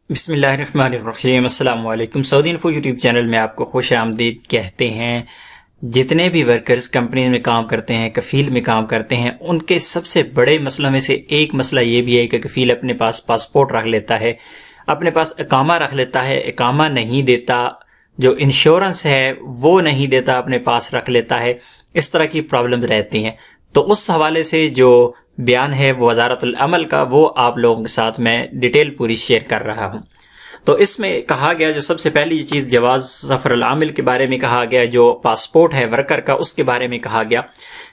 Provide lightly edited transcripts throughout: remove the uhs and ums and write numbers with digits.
بسم اللہ الرحمن الرحیم۔ السلام علیکم۔ سعودی انفو یوٹیوب چینل میں آپ کو خوش آمدید کہتے ہیں۔ جتنے بھی ورکرز کمپنی میں کام کرتے ہیں، کفیل میں کام کرتے ہیں، ان کے سب سے بڑے مسئلوں میں سے ایک مسئلہ یہ بھی ہے کہ کفیل اپنے پاس پاسپورٹ رکھ لیتا ہے، اپنے پاس اقامہ رکھ لیتا ہے، اقامہ نہیں دیتا، جو انشورنس ہے وہ نہیں دیتا، اپنے پاس رکھ لیتا ہے۔ اس طرح کی پرابلمز رہتی ہیں۔ تو اس حوالے سے جو بیان ہے وہ وزارت العمل کا، وہ آپ لوگوں کے ساتھ میں ڈیٹیل پوری شیئر کر رہا ہوں۔ تو اس میں کہا گیا، جو سب سے پہلی چیز جواز سفر العامل کے بارے میں کہا گیا، جو پاسپورٹ ہے ورکر کا، اس کے بارے میں کہا گیا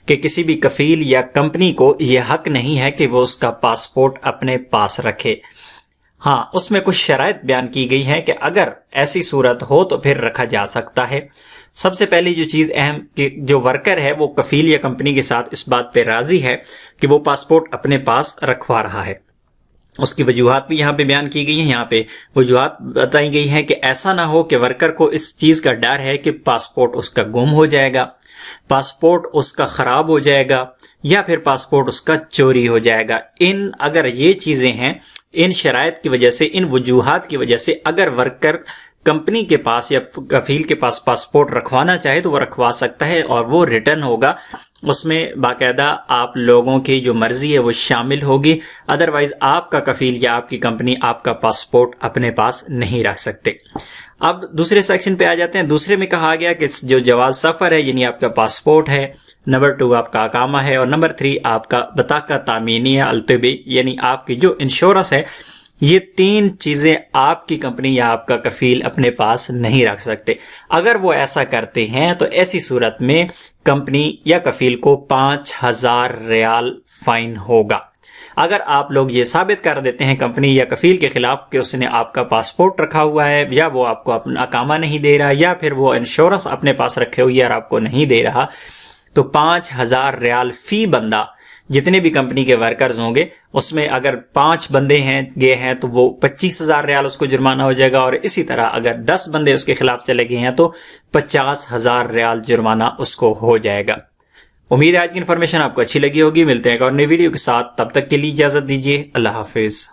کہ کسی بھی کفیل یا کمپنی کو یہ حق نہیں ہے کہ وہ اس کا پاسپورٹ اپنے پاس رکھے۔ ہاں، اس میں کچھ شرائط بیان کی گئی ہے کہ اگر ایسی صورت ہو تو پھر رکھا جا سکتا ہے۔ سب سے پہلی جو چیز اہم کہ جو ورکر ہے وہ کفیل یا کمپنی کے ساتھ اس بات پہ راضی ہے کہ وہ پاسپورٹ اپنے پاس رکھوا رہا ہے۔ اس کی وجوہات بھی یہاں پہ بیان کی گئی ہیں۔ یہاں پہ وجوہات بتائی گئی ہیں کہ ایسا نہ ہو کہ ورکر کو اس چیز کا ڈر ہے کہ پاسپورٹ اس کا گم ہو جائے گا، پاسپورٹ اس کا خراب ہو جائے گا، یا پھر پاسپورٹ اس کا چوری ہو جائے گا۔ اگر یہ چیزیں ہیں، ان شرائط کی وجہ سے، ان وجوہات کی وجہ سے اگر ورکر کمپنی کے پاس یا کفیل کے پاس پاسپورٹ رکھوانا چاہے تو وہ رکھوا سکتا ہے، اور وہ ریٹرن ہوگا۔ اس میں باقاعدہ آپ لوگوں کی جو مرضی ہے وہ شامل ہوگی، ادروائز آپ کا کفیل یا آپ کی کمپنی آپ کا پاسپورٹ اپنے پاس نہیں رکھ سکتے۔ اب دوسرے سیکشن پہ آ جاتے ہیں۔ دوسرے میں کہا گیا کہ جو جواز سفر ہے، یعنی آپ کا پاسپورٹ ہے، نمبر 2 آپ کا اقامہ ہے، اور نمبر 3 آپ کا بطاقہ تامینی ہے الطبی، یعنی آپ کی جو انشورنس ہے، یہ 3 چیزیں آپ کی کمپنی یا آپ کا کفیل اپنے پاس نہیں رکھ سکتے۔ اگر وہ ایسا کرتے ہیں تو ایسی صورت میں کمپنی یا کفیل کو 5000 ریال فائن ہوگا۔ اگر آپ لوگ یہ ثابت کر دیتے ہیں کمپنی یا کفیل کے خلاف کہ اس نے آپ کا پاسپورٹ رکھا ہوا ہے، یا وہ آپ کو اپنا اقامہ نہیں دے رہا، یا پھر وہ انشورنس اپنے پاس رکھے ہوئی ہے اور آپ کو نہیں دے رہا، تو 5000 ریال فی بندہ، جتنے بھی کمپنی کے ورکرز ہوں گے اس میں اگر 5 بندے گئے ہیں تو وہ 25,000 ریال اس کو جرمانہ ہو جائے گا، اور اسی طرح اگر 10 بندے اس کے خلاف چلے گئے ہیں تو 50,000 ریال جرمانہ اس کو ہو جائے گا۔ امید ہے آج کی انفارمیشن آپ کو اچھی لگی ہوگی۔ ملتے ہیں ایک اور نئی ویڈیو کے ساتھ، تب تک کے لیے اجازت دیجیے۔ اللہ حافظ۔